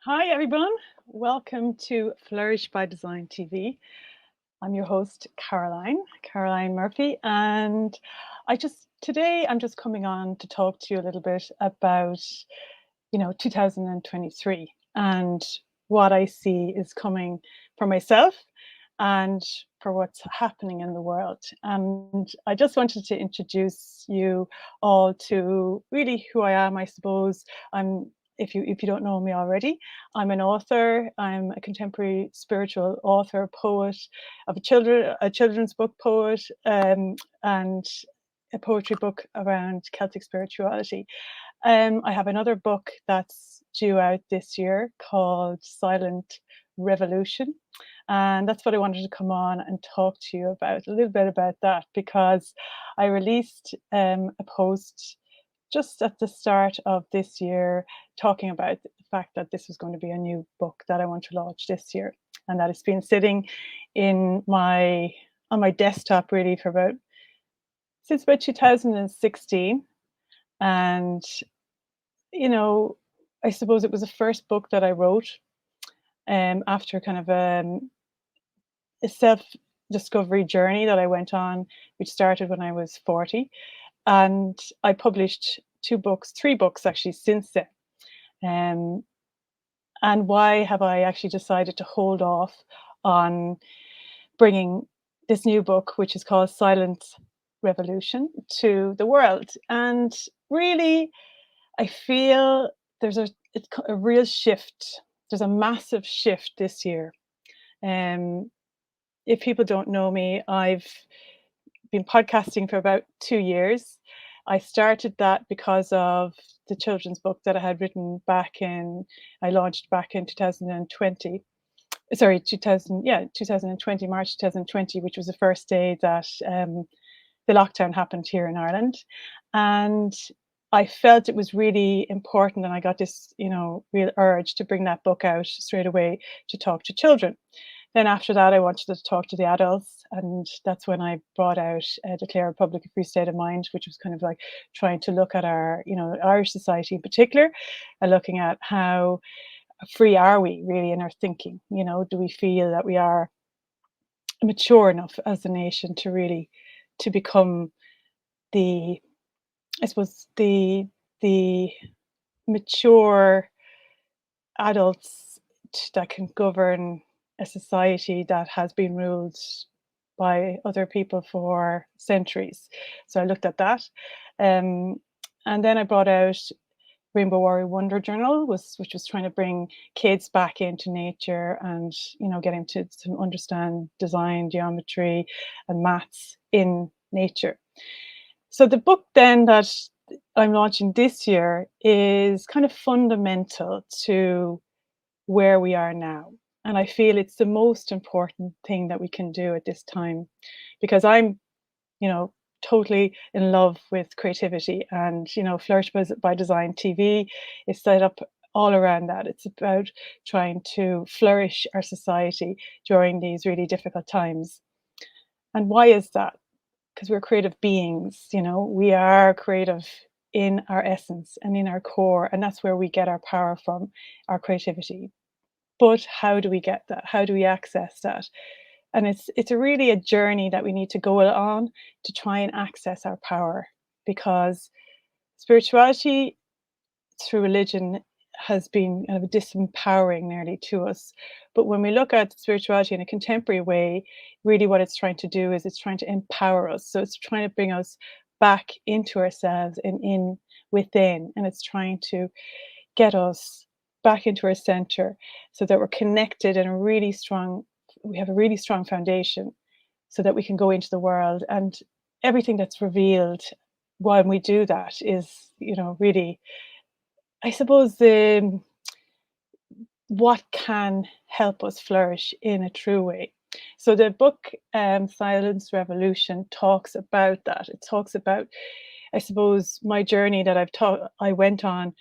Hi, everyone. Welcome to Flourish by Design TV. I'm your host, Caroline Murphy, and today I'm just coming on to talk to you a little bit about, 2023 and what I see is coming for myself and for what's happening in the world. And I just wanted to introduce you all to really who I am, I suppose. I'm if you don't know me already, I'm an author. I'm a contemporary spiritual author, poet of a children's book poet, and a poetry book around Celtic spirituality. I have another book that's due out this year called Silent Revolution. And that's what I wanted to come on and talk to you about, a little bit about that, because I released a post just at the start of this year talking about the fact that this was going to be a new book that I want to launch this year. And that it's been sitting in my on my desktop really for about since about 2016. And you know, I suppose it was the first book that I wrote after kind of a self discovery journey that I went on, which started when I was 40. And I published three books actually since then. Um, and why have I actually decided to hold off on bringing this new book, which is called Silent Revolution, to the world? And really, I feel there's a real shift. There's a massive shift this year. Um, if people don't know me, I've been podcasting for about 2 years. I started that because of the children's book that I had written I launched back in 2020. Sorry, 2020, March 2020, which was the first day that the lockdown happened here in Ireland. And I felt it was really important, and I got this, real urge to bring that book out straight away to talk to children. Then after that, I wanted to talk to the adults, and that's when I brought out Declare a Republic of Free State of Mind, which was kind of like trying to look at our, Irish society in particular, and looking at how free are we really in our thinking. Do we feel that we are mature enough as a nation to really to become the I suppose the mature adults that can govern a society that has been ruled by other people for centuries. So I looked at that, um, and then I brought out Rainbow Warrior Wonder Journal, which was trying to bring kids back into nature and getting to understand design, geometry, and maths in nature. So the book then that I'm launching this year is kind of fundamental to where we are now. And I feel it's the most important thing that we can do at this time because I'm, you know, totally in love with creativity and, Flourish by Design TV is set up all around that. It's about trying to flourish our society during these really difficult times. And why is that? Because we're creative beings, we are creative in our essence and in our core, and that's where we get our power from, our creativity. But how do we get that? How do we access that? And it's a really a journey that we need to go on to try and access our power, because spirituality through religion has been kind of disempowering nearly to us. But when we look at spirituality in a contemporary way, really what it's trying to do is it's trying to empower us. So it's trying to bring us back into ourselves and in within, and it's trying to get us back into our center so that we're connected and we have a really strong foundation so that we can go into the world, and everything that's revealed when we do that is, really, I suppose, what can help us flourish in a true way. So the book, Silence Revolution, talks about that. It talks about, I suppose, my journey that I went on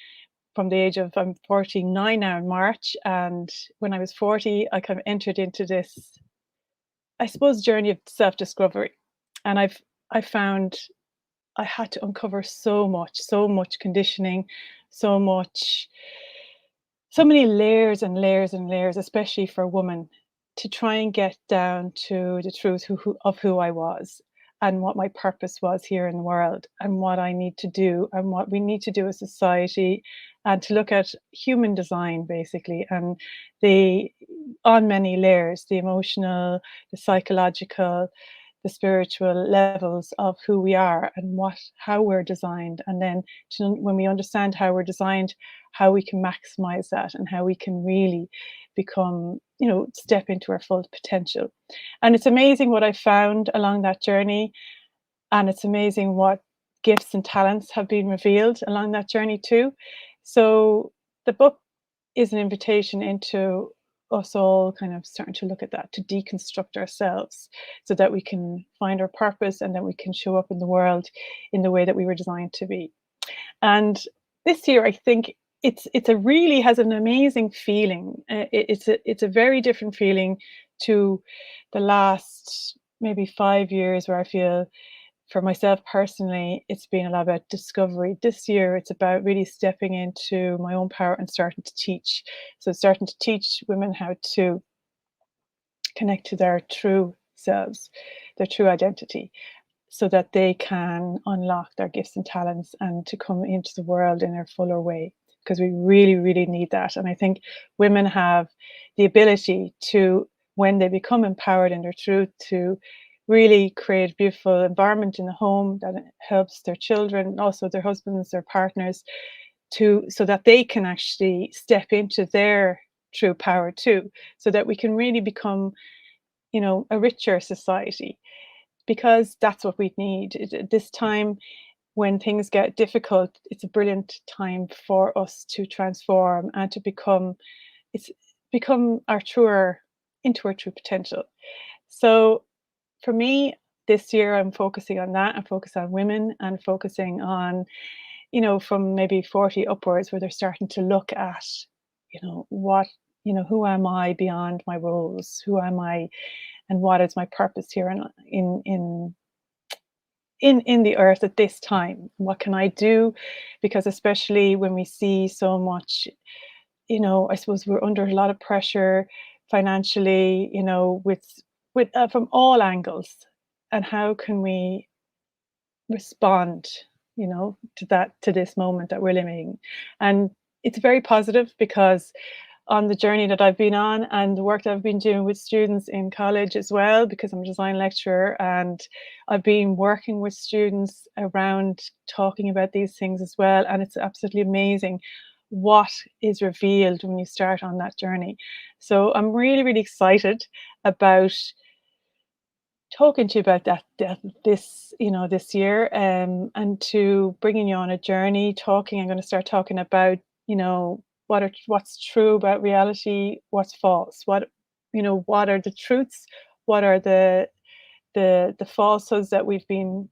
from the age of, I'm 49 now in March, and when I was 40, I kind of entered into this, I suppose, journey of self-discovery. And I found I had to uncover so much conditioning, so much so many layers and layers and layers, especially for women, to try and get down to the truth of who I was and what my purpose was here in the world and what I need to do and what we need to do as society, and to look at human design basically, and the on many layers, the emotional, the psychological, the spiritual levels of who we are and what how we're designed, and then when we understand how we're designed, how we can maximize that and how we can really become, step into our full potential. And it's amazing what I found along that journey, and it's amazing what gifts and talents have been revealed along that journey too. So the book is an invitation into us all kind of starting to look at that, to deconstruct ourselves so that we can find our purpose and that we can show up in the world in the way that we were designed to be. And this year, I think it's a really has an amazing feeling. It's a very different feeling to the last maybe 5 years, where I feel for myself personally, it's been a lot about discovery. This year, it's about really stepping into my own power and starting to teach. So, starting to teach women how to connect to their true selves, their true identity, so that they can unlock their gifts and talents and to come into the world in a fuller way. Because we really, really need that. And I think women have the ability to, when they become empowered in their truth, to really create a beautiful environment in the home that helps their children, also their husbands, their partners, to so that they can actually step into their true power too, so that we can really become, a richer society, because that's what we need. At this time, when things get difficult, it's a brilliant time for us to transform and to it's become our truer into our true potential. So for me, this year I'm focusing on that. I'm focused on women and focusing on, from maybe 40 upwards, where they're starting to look at, what, who am I beyond my roles? Who am I, and what is my purpose here in the earth at this time? What can I do? Because especially when we see so much, I suppose we're under a lot of pressure financially, with from all angles. And how can we respond, to this moment that we're living? And it's very positive, because on the journey that I've been on and the work that I've been doing with students in college as well, because I'm a design lecturer, and I've been working with students around talking about these things as well. And it's absolutely amazing what is revealed when you start on that journey. So I'm really, really excited about talking to you about this year, and to bringing you on a journey talking. I'm going to start talking about, what's true about reality, what's false, what are the truths, what are the falsehoods that we've been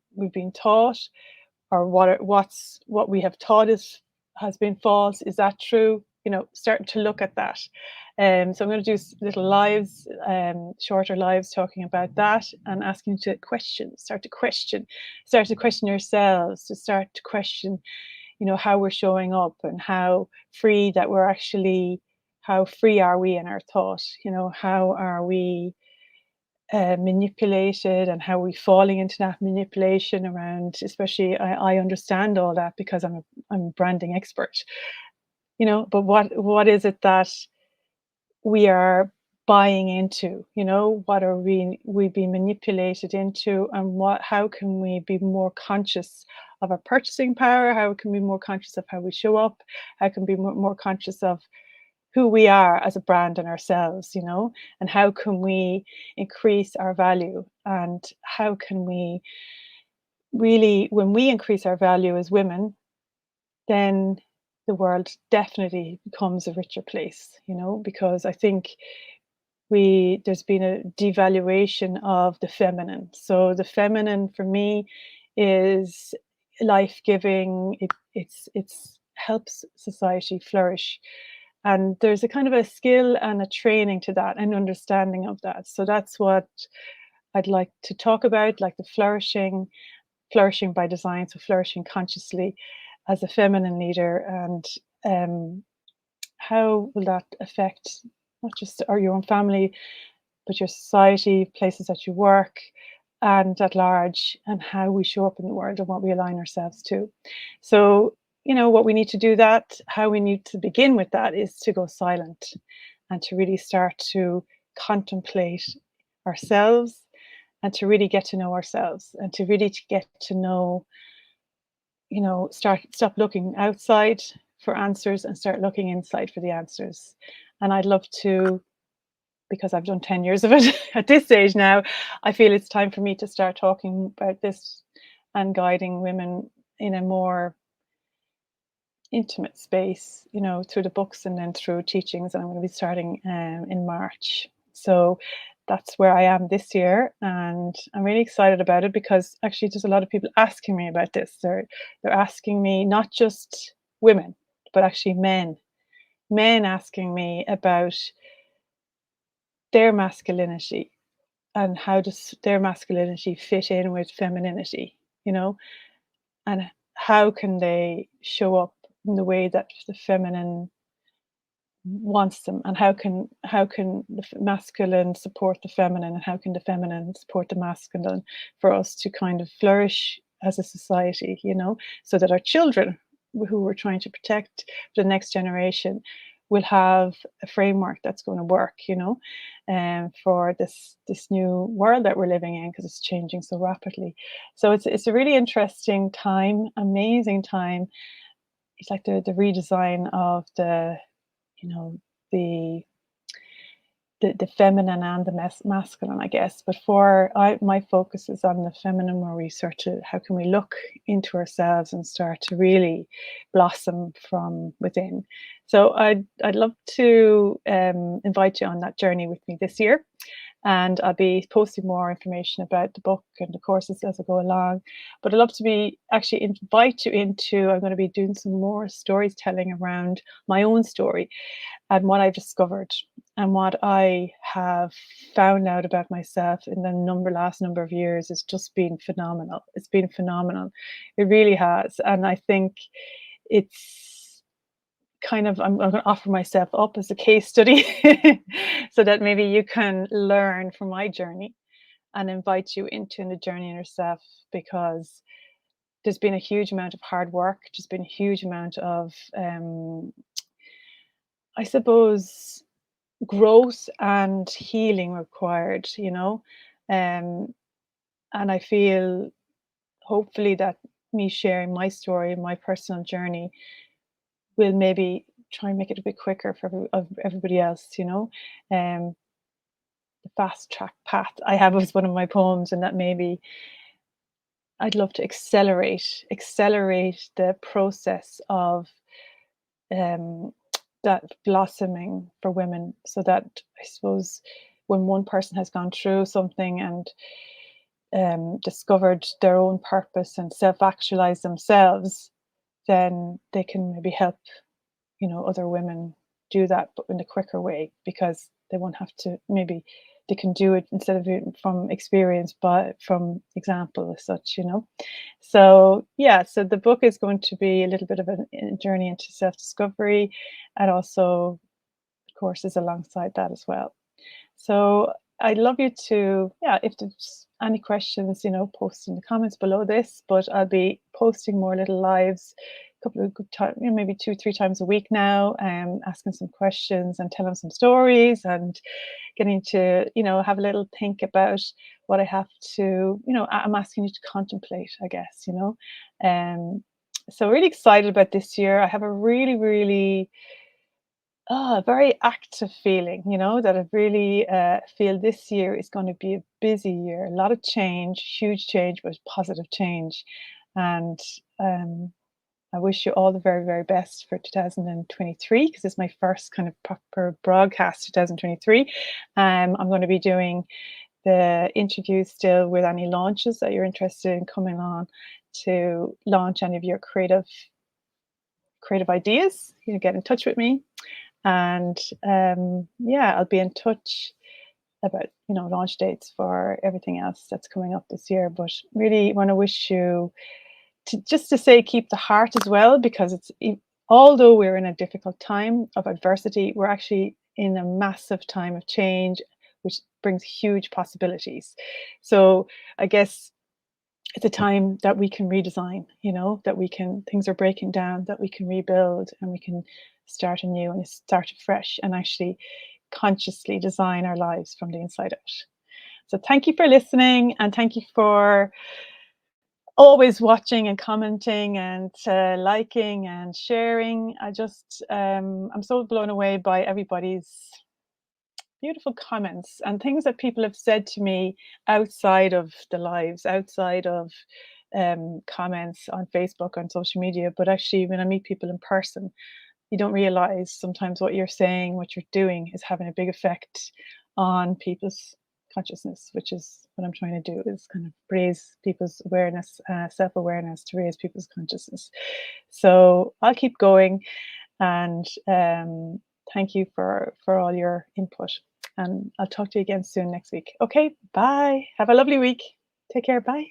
taught, or what we have taught has been false. Is that true? Starting to look at that. So I'm going to do little lives, shorter lives, talking about that, and asking you to start to question yourselves, to start to question, how we're showing up, and how free that we're actually, how free are we in our thought? How are we manipulated, and how are we falling into that manipulation around, especially I understand all that because I'm a branding expert, but what is it that we are buying into? What are we being manipulated into, and how can we be more conscious of our purchasing power? How can we be more conscious of how we show up? How can we be more conscious of who we are as a brand and ourselves, and how can we increase our value, and how can we really, when we increase our value as women, then the world definitely becomes a richer place, because I think there's been a devaluation of the feminine. So the feminine for me is life-giving. It's helps society flourish, and there's a kind of a skill and a training to that, and understanding of that. So that's what I'd like to talk about, like the flourishing by design, so flourishing consciously as a feminine leader, and how will that affect not just your own family, but your society, places that you work, and at large, and how we show up in the world and what we align ourselves to. So, what we need to do that, how we need to begin with that is to go silent and to really start to contemplate ourselves and to really get to know ourselves and to really to get to know, stop looking outside for answers and start looking inside for the answers. And I'd love to, because I've done 10 years of it at this stage now, I feel it's time for me to start talking about this and guiding women in a more intimate space, through the books and then through teachings. And I'm going to be starting in March. So that's where I am this year. And I'm really excited about it because actually there's a lot of people asking me about this. They're asking me, not just women, but actually men asking me about their masculinity and how does their masculinity fit in with femininity, you know, and how can they show up in the way that the feminine wants them, and how can the masculine support the feminine, and how can the feminine support the masculine for us to kind of flourish as a society, so that our children, who we're trying to protect for the next generation, will have a framework that's going to work, for this new world that we're living in, because it's changing so rapidly. So it's a really interesting time, amazing time. It's like the redesign of you know the the feminine and the masculine, I guess. But my focus is on the feminine, where we start to, how can we look into ourselves and start to really blossom from within. So I'd love to invite you on that journey with me this year. And I'll be posting more information about the book and the courses as I go along. But I'd love to be actually invite you into, I'm going to be doing some more storytelling around my own story and what I've discovered and what I have found out about myself in the last number of years has just been phenomenal. It's been phenomenal. It really has. And I think it's kind of, I'm going to offer myself up as a case study so that maybe you can learn from my journey and invite you into the journey in yourself, because there's been a huge amount of hard work. There's been a huge amount of, I suppose, growth and healing required, um, and I feel hopefully that me sharing my story, my personal journey, will maybe try and make it a bit quicker for everybody else, the fast track path I have was one of my poems, and that maybe I'd love to accelerate the process of um, that blossoming for women, so that, I suppose, when one person has gone through something and discovered their own purpose and self-actualize themselves, then they can maybe help, other women do that, but in a quicker way, because they won't have to, maybe they can do it instead of it from experience, but from example as such, So yeah, so the book is going to be a little bit of a journey into self-discovery, and also courses alongside that as well. So I'd love you to, yeah, if there's any questions, post in the comments below this, but I'll be posting more little lives, a couple of good times, maybe 2-3 times a week now, asking some questions and telling some stories and getting to, have a little think about what I have to, I'm asking you to contemplate, I guess, so really excited about this year. I have a really, really very active feeling, that I really feel this year is going to be a busy year. A lot of change, huge change, but positive change. And I wish you all the very, very best for 2023, because it's my first kind of proper broadcast, 2023. I'm going to be doing the interviews still with any launches that you're interested in coming on to launch any of your creative ideas. Get in touch with me. And yeah, I'll be in touch about, launch dates for everything else that's coming up this year. But really want to wish you to, just to say, keep the heart as well, because although we're in a difficult time of adversity, we're actually in a massive time of change, which brings huge possibilities. So I guess it's a time that we can redesign, that we can, things are breaking down, that we can rebuild and we can start anew and start afresh and actually consciously design our lives from the inside out. So thank you for listening, and thank you for always watching and commenting and liking and sharing. I'm so blown away by everybody's beautiful comments and things that people have said to me outside of the lives, outside of comments on Facebook, on social media. But actually, when I meet people in person, you don't realize sometimes what you're saying, what you're doing is having a big effect on people's consciousness, which is what I'm trying to do, is kind of raise people's awareness, self-awareness, to raise people's consciousness. So I'll keep going, and thank you for all your input, and I'll talk to you again soon next week. Okay, bye. Have a lovely week. Take care. Bye.